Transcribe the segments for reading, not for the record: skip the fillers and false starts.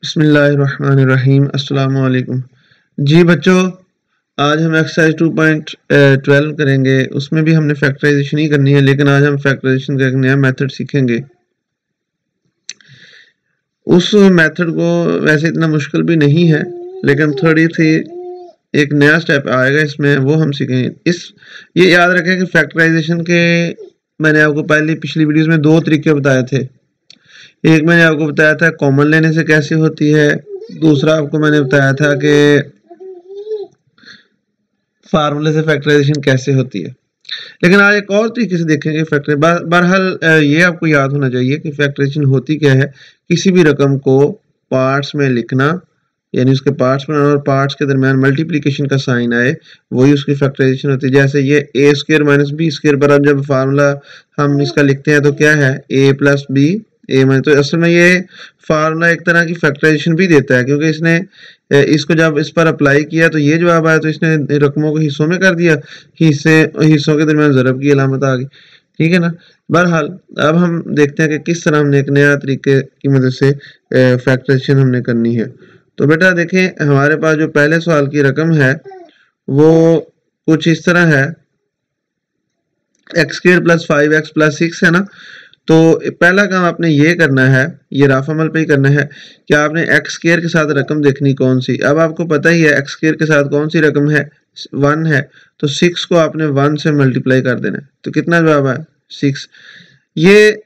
बिस्मिल्लाहिर्रहमानिर्रहीम अस्सलाम वालेकुम। जी बच्चों, आज हम एक्सरसाइज 2.12 करेंगे। उसमें भी हमने फैक्टराइजेशन ही करनी है, लेकिन आज हम फैक्टराइजेशन का एक नया मेथड सीखेंगे। उस मेथड को वैसे इतना मुश्किल भी नहीं है, लेकिन थोड़ी सी एक नया स्टेप आएगा इसमें, वो हम सीखेंगे। ये याद रखें कि फैक्टराइजेशन के मैंने आपको पिछली वीडियोस में दो तरीके बताए थे। एक मैंने आपको बताया था कॉमन लेने से कैसे होती है, दूसरा आपको मैंने बताया था कि फार्मूले से फैक्टराइजेशन कैसे होती है। लेकिन आज एक और तरीके से देखेंगे फैक्टर। बहरहाल ये आपको याद होना चाहिए कि फैक्टराइजेशन होती क्या है। किसी भी रकम को पार्ट्स में लिखना, यानी उसके पार्ट्स बनाना और पार्ट्स के दरमियान मल्टीप्लिकेशन का साइन आए, वही उसकी फैक्टराइजेशन होती है। जैसे ये ए स्क्वायर माइनस बी स्क्वायर पर अब जब फार्मूला हम इसका लिखते हैं तो क्या है, ए प्लस बी ए माइनस। तो असल में ये फार्मूला एक तरह की फैक्टराइजेशन भी देता है, क्योंकि इसने इसको जब इस पर अप्लाई किया तो ये जवाब आया, तो इसने रकमों को हिस्सों में कर दिया, हिस्सों के दरमियान ज़रब की अलामत आ गई। ठीक है ना। बहरहाल अब हम देखते हैं कि किस तरह हमने एक नया तरीके की मदद से फैक्टराइजेशन हमने करनी है। तो बेटा देखें, हमारे पास जो पहले सवाल की रकम है वो कुछ इस तरह है, x square plus 5x plus 6 है ना। तो पहला काम आपने ये करना है, ये राफ अमल पे ही करना है कि आपने एक्स स्क्वायर के साथ रकम देखनी कौन सी। अब आपको पता ही है एक्स स्क्वायर के साथ कौन सी रकम है, 1 है। तो 6 को आपने 1 से मल्टीप्लाई कर देना है, तो कितना जवाब है 6। ये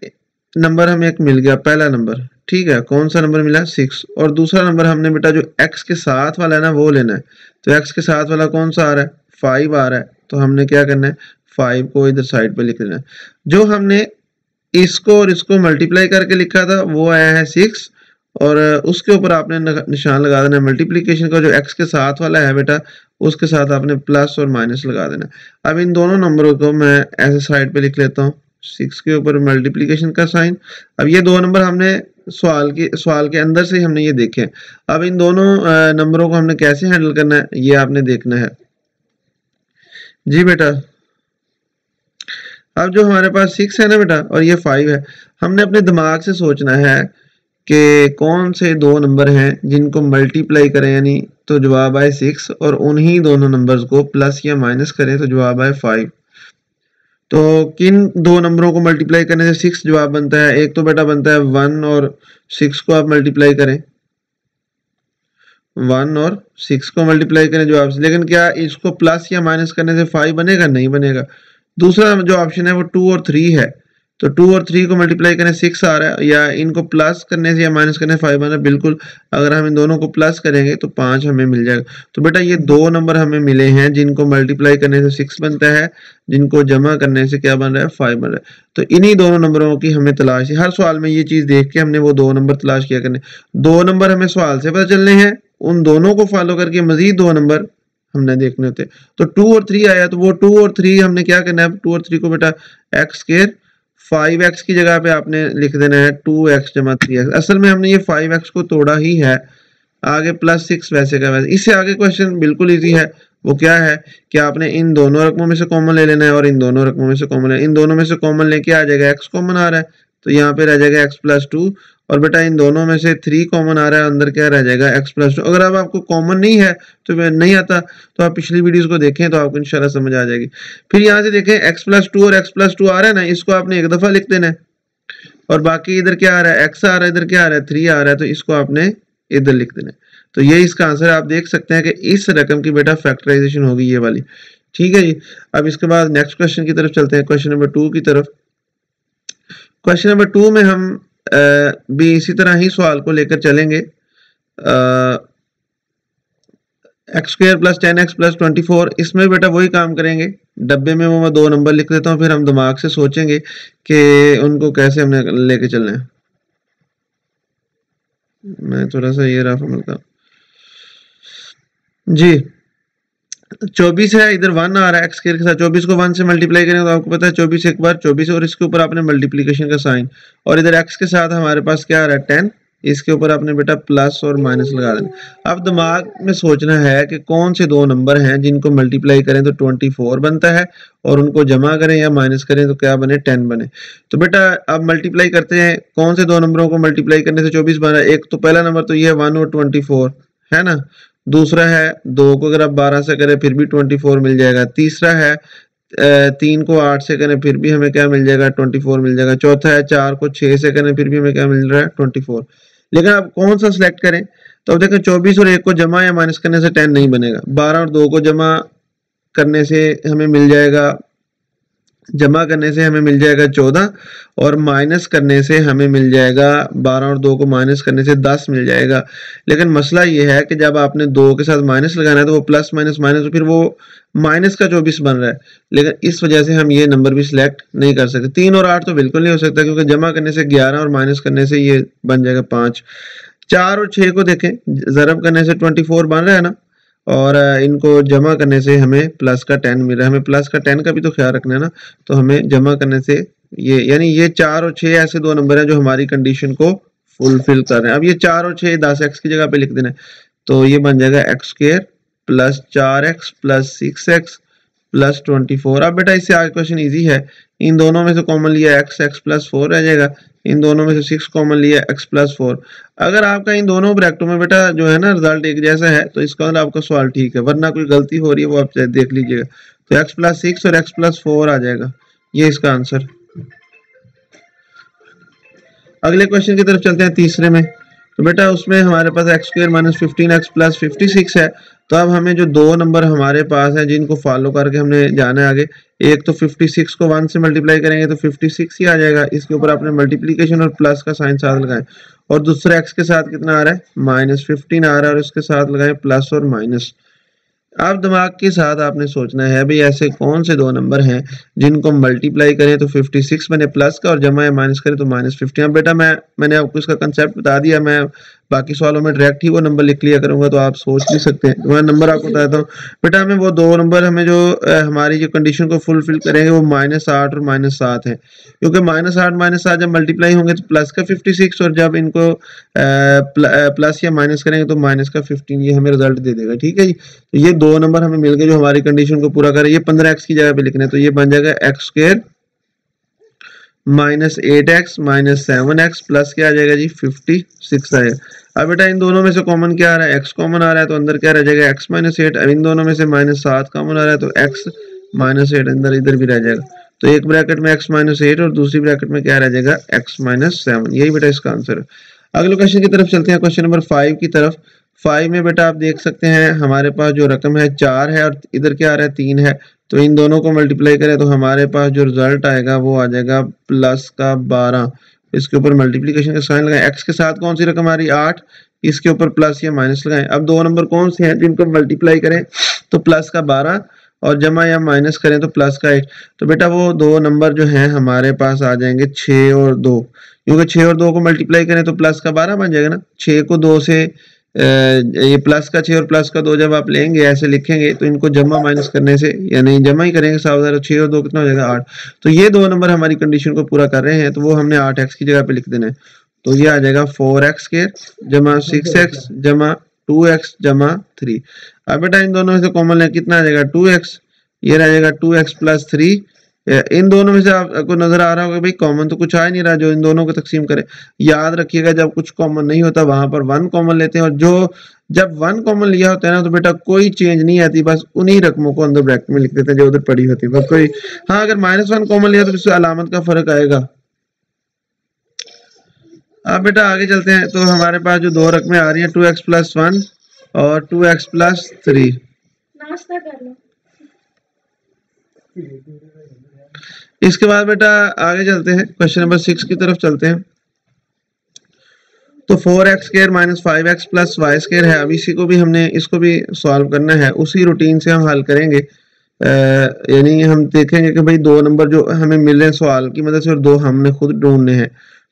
नंबर हमें एक मिल गया, पहला नंबर। ठीक है, कौन सा नंबर मिला, 6। और दूसरा नंबर हमने बेटा जो एक्स के साथ वाला है ना वो लेना है। तो एक्स के साथ वाला कौन सा आ रहा है, 5 आ रहा है। तो हमने क्या करना है, 5 को इधर साइड पे लिख देना है। जो हमने इसको और इसको मल्टीप्लाई करके लिखा था वो आया है 6, और उसके ऊपर आपने निशान लगा देना है मल्टीप्लिकेशन का। जो एक्स के साथ वाला है बेटा उसके साथ आपने प्लस और माइनस लगा देना है। अब इन दोनों नंबरों को मैं ऐसे साइड पे लिख लेता हूँ, 6 के ऊपर मल्टीप्लिकेशन का साइन। अब ये दो नंबर हमने सवाल के अंदर से हमने ये देखे। अब इन दोनों नंबरों को हमने कैसे हैंडल करना है ये आपने देखना है। जी बेटा, अब जो हमारे पास 6 है ना बेटा और ये 5 है, हमने अपने दिमाग से सोचना है कि कौन से दो नंबर हैं जिनको मल्टीप्लाई करें, यानी तो जवाब आए 6, और उन्हीं दोनों नंबर्स को प्लस या माइनस करें तो जवाब आए 5। तो किन दो नंबरों को मल्टीप्लाई करने से 6 जवाब बनता है, एक तो बेटा बनता है 1 और 6 को आप मल्टीप्लाई करें, 1 और 6 को मल्टीप्लाई करें जवाब से। लेकिन क्या इसको प्लस या माइनस करने से 5 बनेगा, नहीं बनेगा। दूसरा जो ऑप्शन है वो 2 और 3 है। तो 2 और 3 को मल्टीप्लाई करने 6 आ रहा है, या इनको प्लस करने से या माइनस करने 5 बना, बिल्कुल अगर हम इन दोनों को प्लस करेंगे तो 5 हमें मिल जाएगा। तो बेटा ये दो नंबर हमें मिले हैं जिनको मल्टीप्लाई करने से 6 बनता है, जिनको जमा करने से क्या बन रहा है, 5 बन रहा है। तो इन्हीं दोनों नंबरों की हमें तलाश है। हर सवाल में ये चीज देख के हमने वो दो नंबर तलाश किया करने। दो नंबर हमें सवाल से पता चलने हैं, उन दोनों को फॉलो करके मजीद दो नंबर हमने देखने होते। तो 2 और 3 आया, तो वो 2 और 3 हमने क्या करना है, 2 और 3 को बेटा एक्स स्क्वायर 5x की जगह पे आपने लिख देना है 2x जमा 3x। असल में हमने ये 5x को तोड़ा ही है, आगे प्लस 6 वैसे का वैसे। इससे आगे क्वेश्चन बिल्कुल इजी है। वो क्या है कि आपने इन दोनों रकमों में से कॉमन ले लेना है और इन दोनों रकमों में से कॉमन ले, इन दोनों में से कॉमन लेके आ जाएगा x कॉमन आ रहा है, तो यहाँ पे रह जाएगा x प्लस 2। और बेटा इन दोनों में से 3 कॉमन आ रहा है, अंदर क्या रह जाएगा x प्लस 2। अगर अब आपको कॉमन नहीं है तो नहीं आता तो आप पिछली वीडियोस को देखें तो आपको इंशाल्लाह समझ आ जाएगी। फिर यहाँ से देखें x प्लस 2 और x प्लस 2 आ रहा है ना, इसको आपने एक दफा लिख देना है, और बाकी इधर क्या आ रहा है, x आ रहा है, इधर क्या आ रहा है 3 आ रहा है, तो इसको आपने इधर लिख देना है। तो ये इसका आंसर आप देख सकते हैं कि इस रकम की बेटा फैक्टराइजेशन होगी ये वाली। ठीक है जी। अब इसके बाद नेक्स्ट क्वेश्चन की तरफ चलते हैं, क्वेश्चन नंबर 2 की तरफ। क्वेश्चन नंबर 2 में हम भी इसी तरह ही सवाल को लेकर चलेंगे। X square plus 10x plus 24, इसमें बेटा वही काम करेंगे। डब्बे में वो मैं दो नंबर लिख देता हूँ, फिर हम दिमाग से सोचेंगे कि उनको कैसे हमने लेके चलना है। मैं थोड़ा सा ये रफ अमल का जी, 24 है, इधर 1 आ रहा है, एक्स स्क्वायर के साथ 24 को 1 से मल्टीप्लाई करेंगे तो आपको पता है 24 एक बार 24, और इसके ऊपर आपने मल्टीप्लिकेशन का साइन, और इधर एक्स के साथ हमारे पास क्या आ रहा है 10, इसके ऊपर आपने बेटा प्लस और माइनस लगा देना। अब दिमाग में सोचना है कि कौन से दो नंबर हैं जिनको मल्टीप्लाई करें तो 24 बनता है और उनको जमा करें या माइनस करें तो क्या बने 10 बने। तो बेटा अब मल्टीप्लाई करते हैं, कौन से दो नंबरों को मल्टीप्लाई करने से 24 बना। एक तो पहला नंबर तो ये है 1 और 24 है ना, दूसरा है 2 को अगर आप 12 से करें फिर भी 24 मिल जाएगा, तीसरा है 3 को 8 से करें फिर भी हमें क्या मिल जाएगा 24 मिल जाएगा, चौथा है 4 को 6 से करें फिर भी हमें क्या मिल रहा है 24। लेकिन आप कौन सा सिलेक्ट करें, तो अब देखें 24 और 1 को जमा या माइनस करने से 10 नहीं बनेगा, 12 और 2 को जमा करने से हमें मिल जाएगा, जमा करने से हमें मिल जाएगा 14 और माइनस करने से हमें मिल जाएगा 12 और 2 को माइनस करने से 10 मिल जाएगा। लेकिन मसला ये है कि जब आपने 2 के साथ माइनस लगाना है तो वो प्लस माइनस माइनस तो फिर वो माइनस का 24 बन रहा है, लेकिन इस वजह से हम ये नंबर भी सिलेक्ट नहीं कर सकते। 3 और 8 तो बिल्कुल नहीं हो सकता क्योंकि जमा करने से 11 और माइनस करने से ये बन जाएगा 5। 4 और 6 को देखें, ज़रब करने से 24 बन रहा है ना, और इनको जमा करने से हमें प्लस का 10 मिल रहा है। हमें प्लस का 10 का भी तो ख्याल रखना है ना, तो हमें जमा करने से ये यानी ये 4 और 6 ऐसे दो नंबर हैं जो हमारी कंडीशन को फुलफिल कर रहे हैं। अब ये 4 और 6 10x की जगह पे लिख देना है, तो ये बन जाएगा x² plus 4x plus 6x plus 24। अब बेटा इससे आगे क्वेश्चन इजी है, इन दोनों में से कॉमन लिया x प्लस 4 रह जाएगा, इन दोनों में से 6 कॉमन लिया x प्लस 4। अगर आपका इन दोनों ब्रैकेटों में बेटा जो है ना रिजल्ट एक जैसा है तो इसका मतलब आपका सवाल ठीक है, वरना कोई गलती हो रही है वो आप देख लीजिएगा। तो x प्लस 6 और x प्लस 4 आ जाएगा, ये इसका आंसर। अगले क्वेश्चन की तरफ चलते हैं, तीसरे में। तो बेटा उसमें हमारे पास x² माइनस 15x प्लस 56 है। तो अब हमें जो दो नंबर हमारे पास हैं जिनको फॉलो करके हमने जाना है आगे, एक तो 56 को 1 से मल्टीप्लाई करेंगे तो 56 ही आ जाएगा, इसके ऊपर आपने मल्टीप्लीकेशन और प्लस का साइन साथ लगाएं, और दूसरे x के साथ कितना आ रहा है माइनस 15 आ रहा है और इसके साथ लगाएं प्लस और माइनस। अब दिमाग के साथ आपने सोचना है भाई ऐसे कौन से दो नंबर हैं जिनको मल्टीप्लाई करें तो 56 बने प्लस का और जमा या माइनस करें तो माइनस 15। अब बेटा मैंने आपको इसका कंसेप्ट बता दिया, मैं बाकी सवालों में डायरेक्ट ही वो नंबर लिख लिया करूंगा तो आप सोच नहीं सकते हैं। मैं नंबर आपको बताता हूँ बेटा, हमें वो दो नंबर हमें जो हमारी जो कंडीशन को फुलफिल करेंगे वो -8 और -7 है, क्योंकि -8 जब मल्टीप्लाई होंगे तो प्लस का 56 और जब इनको प्लस या माइनस करेंगे तो माइनस का 15, ये हमें रिजल्ट दे देगा। ठीक है जी, तो ये दो नंबर हमें मिल गए जो हमारी कंडीशन को पूरा करें। ये 15x की जगह पे लिखना है तो ये बन जाएगा x² minus 8x minus 7x plus क्या आ जाएगा जी 56 आएगा। अब बेटा इन दोनों में से कॉमन क्या आ रहा है, x कॉमन आ रहा है तो अंदर क्या रह जाएगा x माइनस 8। अब इन दोनों में से -7 कॉमन आ रहा है तो x माइनस 8 अंदर इधर भी रह जाएगा, तो एक ब्रैकेट में x माइनस 8 और दूसरी ब्रैकेट में क्या रह जाएगा x माइनस 7। यही बेटा इसका आंसर है। अगले क्वेश्चन की तरफ चलते हैं, क्वेश्चन नंबर 5 की तरफ। 5 में बेटा आप देख सकते हैं हमारे पास जो रकम है 4 है और इधर क्या आ रहा है 3 है, तो इन दोनों को मल्टीप्लाई करें तो हमारे पास जो रिजल्ट आएगा वो आ जाएगा प्लस का 12। इसके ऊपर मल्टीप्लिकेशन का साइन लगाएं, x के साथ कौन सी रकम आ रही है 8, इसके ऊपर प्लस या माइनस लगाएं। अब दो नंबर कौन से हैं जिनको मल्टीप्लाई करें तो प्लस का 12 और जमा या माइनस करें तो प्लस का 8। तो बेटा वो दो नंबर जो हैं हमारे पास आ जाएंगे 6 और 2, क्योंकि 6 और 2 को मल्टीप्लाई करें तो प्लस का 12 बन जाएगा ना। 6 को 2 से ये प्लस का 6 और प्लस का 2 जब आप लेंगे ऐसे लिखेंगे तो इनको जमा माइनस करने से या नहीं जमा ही करेंगे सावधान, 6 और 2 कितना हो जाएगा 8। तो ये दो नंबर हमारी कंडीशन को पूरा कर रहे हैं तो वो हमने 8x की जगह पे लिख देना है, तो ये आ जाएगा 4x² जमा 6x जमा 2x जमा 3। अब बेटा इन दोनों में से कॉमन है कितना आ जाएगा 2x, ये रह जाएगा 2x प्लस 3। इन दोनों में से आपको नजर आ रहा होगा भाई कॉमन तो कुछ आ ही नहीं रहा जो इन दोनों को तकसीम करे। याद रखिएगा जब कुछ कॉमन नहीं होता वहां पर 1 कॉमन लेते हैं, और जो जब 1 कॉमन लिया होता है ना तो बेटा कोई चेंज नहीं आती, बस उन्हीं रकमों को अंदर ब्रैकेट में लिख देते हैं जो उधर पड़ी होती है बस कोई। हाँ अगर -1 कॉमन लिया तो इससे अलामत का फर्क आएगा। अब बेटा आगे चलते हैं, तो हमारे पास जो दो रकमें आ रही है 2x प्लस 1 और 2x प्लस 3। नाश्ता कर लो। इसके बाद बेटा आगे चलते हैं, क्वेश्चन नंबर 6 की तरफ चलते हैं। तो 4x² minus 5x plus y² है। अब इसी को भी हमने इसको भी सॉल्व करना है, उसी रूटीन से हम हल करेंगे। यानी हम देखेंगे कि भाई दो नंबर जो हमें मिल रहे हैं सवाल की मदद से और दो हमने खुद ढूंढने हैं,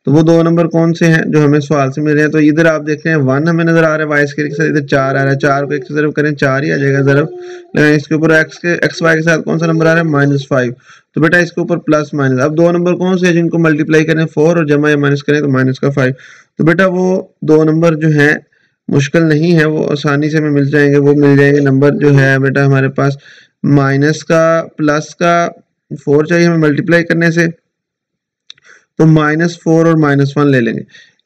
तो वो दो नंबर कौन से हैं जो हमें सवाल से मिल रहे हैं। तो इधर आप देख रहे हैं 1 हमें नजर आ रहा है y² के साथ, इधर 4 आ रहा है, 4 को 1 से ज़रब करें 4 ही आ जाएगा ज़रब, लेकिन इसके ऊपर xy के साथ कौन सा नंबर आ रहा है -5, तो बेटा इसके ऊपर प्लस माइनस। अब दो नंबर कौन से हैं जिनको मल्टीप्लाई करें 4 और जमा या माइनस करें तो माइनस का 5। तो बेटा वो 2 नंबर जो है मुश्किल नहीं है, वो आसानी से हमें मिल जाएंगे। वो मिल जाएंगे नंबर जो है बेटा हमारे पास माइनस का प्लस का 4 चाहिए हमें मल्टीप्लाई करने से, तो -4 और -1 ले लेंगे,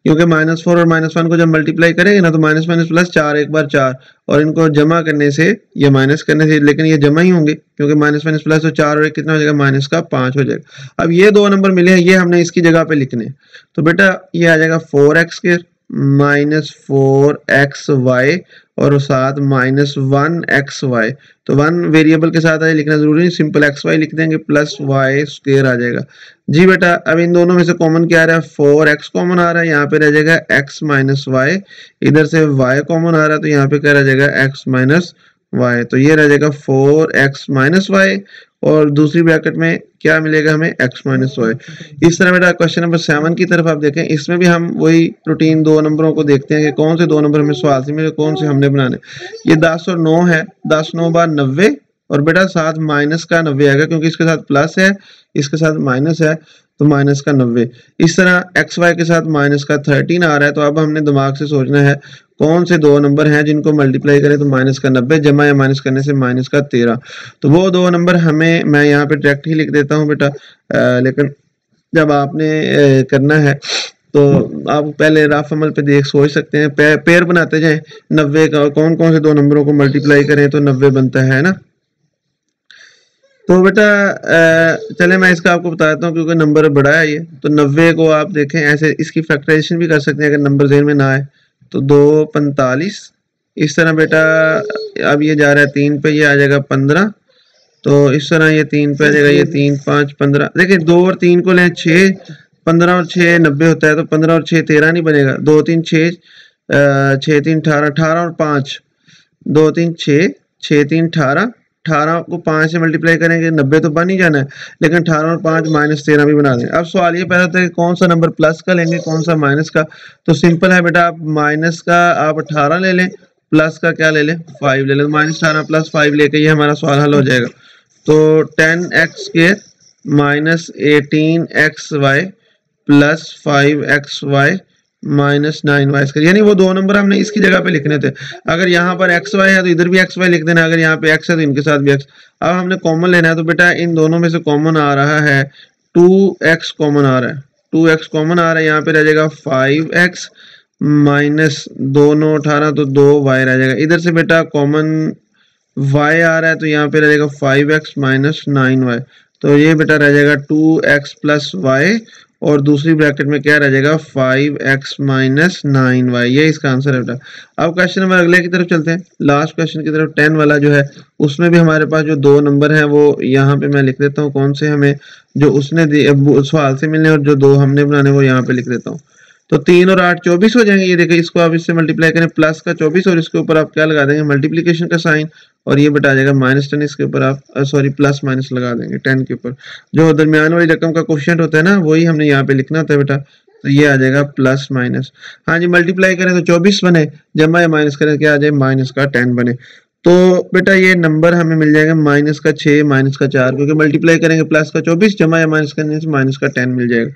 क्योंकि -4 और -1 को जब मल्टीप्लाई करेंगे ना तो माइनस माइनस प्लस 4 एक बार 4, और इनको जमा करने से या माइनस करने से, लेकिन ये जमा ही होंगे क्योंकि माइनस माइनस प्लस तो 4 और 1 कितना हो जाएगा, माइनस का 5 हो जाएगा। अब ये 2 नंबर मिले हैं, ये हमने इसकी जगह पे लिखने हैं, तो बेटा ये आ जाएगा 4x² -4xy और साथ -1xy, तो 1 वेरिएबल के साथ लिखना जरूरी नहीं, सिंपल xy लिख देंगे प्लस y² आ जाएगा। जी बेटा अब इन दोनों में से कॉमन क्या आ रहा है, 4x कॉमन आ रहा है, यहाँ पे रह जाएगा x - y, इधर से y कॉमन आ रहा है तो यहाँ पे क्या रह जाएगा x - y, तो ये रह जाएगा 4x - y और दूसरी ब्रैकेट में क्या मिलेगा हमें x - y। इस तरह बेटा क्वेश्चन नंबर 7 की तरफ आप देखें, इसमें भी हम वही रूटीन 2 नंबरों को देखते हैं कि कौन से 2 नंबर हमें सवाल से मिले, कौन से हमने बनाने। ये 10 और 9 है, 10 9 बार 90 और बेटा साथ माइनस का 90 आएगा क्योंकि इसके साथ प्लस है, इसके साथ माइनस है तो माइनस का 90। इस तरह एक्स वाई के साथ माइनस का 13 आ रहा है, तो अब हमने दिमाग से सोचना है कौन से 2 नंबर हैं जिनको मल्टीप्लाई करें तो माइनस का 90 जमा या माइनस करने से माइनस का 13। तो वो 2 नंबर हमें, मैं यहाँ पे डायरेक्ट ही लिख देता हूँ बेटा, लेकिन जब आपने करना है तो आप पहले रफ अमल पे देख सोच सकते हैं, पेयर बनाते जाएं 90 का, कौन कौन से 2 नंबरों को मल्टीप्लाई करें तो 90 बनता है ना। तो बेटा चले मैं इसका आपको बता देता हूँ क्योंकि नंबर बड़ा है ये, तो 90 को आप देखें ऐसे, इसकी फैक्टराइजेशन भी कर सकते हैं अगर नंबर ज़हन में ना आए तो 2 45, इस तरह बेटा अब ये जा रहा है 3 पे, ये आ जाएगा 15, तो इस तरह ये 3 पे आ जाएगा, ये 3 5 15, देखिए 2 और 3 को लें 6, 15 और 6 90 होता है, तो 15 और 6 13 नहीं बनेगा, 2 3 6 6 3 18, 18 और 5 2 3 6 6 3 18, 18 को 5 से मल्टीप्लाई करेंगे 90 तो बन ही जाना है, लेकिन 18 और 5 -13 भी बना दें। अब सवाल ये पैदा होता है कि कौन सा नंबर प्लस का लेंगे कौन सा माइनस का, तो सिंपल है बेटा, आप माइनस का आप 18 ले लें, प्लस का क्या ले लें 5 ले लें, -18 + 5 लेके ये हमारा सवाल हल हो जाएगा। तो 10x² -18xy + 5xy -9y², यानी वो 2 नंबर हमने इसकी जगह पे लिखने थे। अगर यहाँ पर xy है तो इधर भी xy लिख देना, अगर यहाँ पे x है तो इनके साथ भी x। अब हमने कॉमन लेना है, तो बेटा इन दोनों में से कॉमन आ रहा है 2x कॉमन आ रहा है, 2x कॉमन आ रहा है, यहाँ पे रह जाएगा 5x माइनस 2 9 18 तो 2y रह जाएगा। इधर से बेटा कॉमन y आ रहा है तो यहाँ पे रह जाएगा 5x - 9y, तो ये बेटा रह जाएगा 2x + y और दूसरी ब्रैकेट में क्या रह जाएगा 5x - 9y, ये इसका आंसर है बेटा। अब क्वेश्चन नंबर अगले की तरफ चलते हैं, लास्ट क्वेश्चन की तरफ 10 वाला जो है, उसमें भी हमारे पास जो 2 नंबर हैं वो यहाँ पे मैं लिख देता हूँ कौन से हमें जो उसने सवाल से मिलने और जो 2 हमने बनाने वो यहाँ पे लिख देता हूँ। तो 3 और 8 24 हो जाएंगे, ये देखिए इसको आप इससे मल्टीप्लाई करें प्लस का 24 और इसके ऊपर आप क्या लगा देंगे मल्टीप्लिकेशन का साइन, और ये बता जाएगा -10, इसके ऊपर आप सॉरी प्लस माइनस लगा देंगे 10 के ऊपर, जो दरमियान वाली रकम का कोफिशिएंट होता है ना वही हमने यहाँ पे लिखना होता है बेटा, तो ये आ जाएगा प्लस माइनस। हाँ जी, मल्टीप्लाई करें तो 24 बने, जमा या माइनस करें क्या आ जाए -10 बने। तो बेटा ये नंबर हमें मिल जाएगा -6 -4, क्योंकि मल्टीप्लाई करेंगे प्लस का 24 जमा या माइनस करने से -10 मिल जाएगा।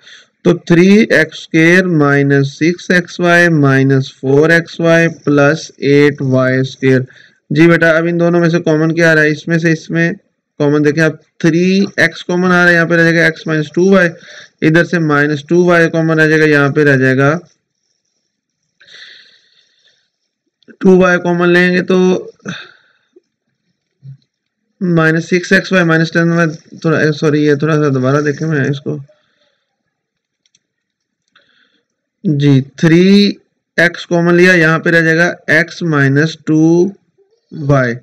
तो 3x² -6xy -4xy + 8y²। जी बेटा अब इन दोनों में से कॉमन क्या आ रहा है, इसमें से इसमें कॉमन देखें आप, 3x कॉमन आ रहा है, यहाँ पे रह जाएगा x - 2y, इधर से -2y कॉमन आ जाएगा, यहाँ पे रह जाएगा 2y कॉमन लेंगे तो -6xy -10, थोड़ा सॉरी ये थोड़ा सा दोबारा देखें मैं इसको, जी 3x कॉमन लिया, यहाँ पे रह जाएगा x - 2y,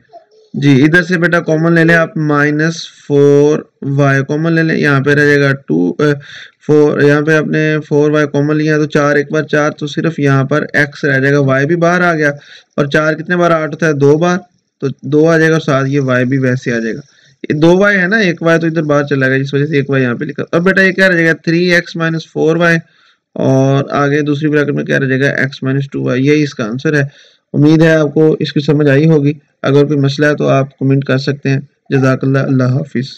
जी इधर से बेटा कॉमन ले लें आप -4y कॉमन ले लें, यहाँ पे रह जाएगा 4, यहाँ पे आपने 4y कॉमन लिया तो 4 एक बार 4, तो सिर्फ यहाँ पर x रह जाएगा, y भी बाहर आ गया, और 4 कितने बार 8 होता है 2 बार, तो 2 आ जाएगा, साथ ये y भी वैसे आ जाएगा, ये 2y है ना, 1y तो इधर बाहर चला गया जिस वजह से 1y यहाँ पे लिखा। अब बेटा ये क्या रह जाएगा 3x - 4y और आगे दूसरी ब्रैकेट में क्या रह जाएगा x - 2y, यही इसका आंसर है। उम्मीद है आपको इसकी समझ आई होगी, अगर कोई मसला है तो आप कमेंट कर सकते हैं। जज़ाकल्लाह, अल्लाह हाफिज़।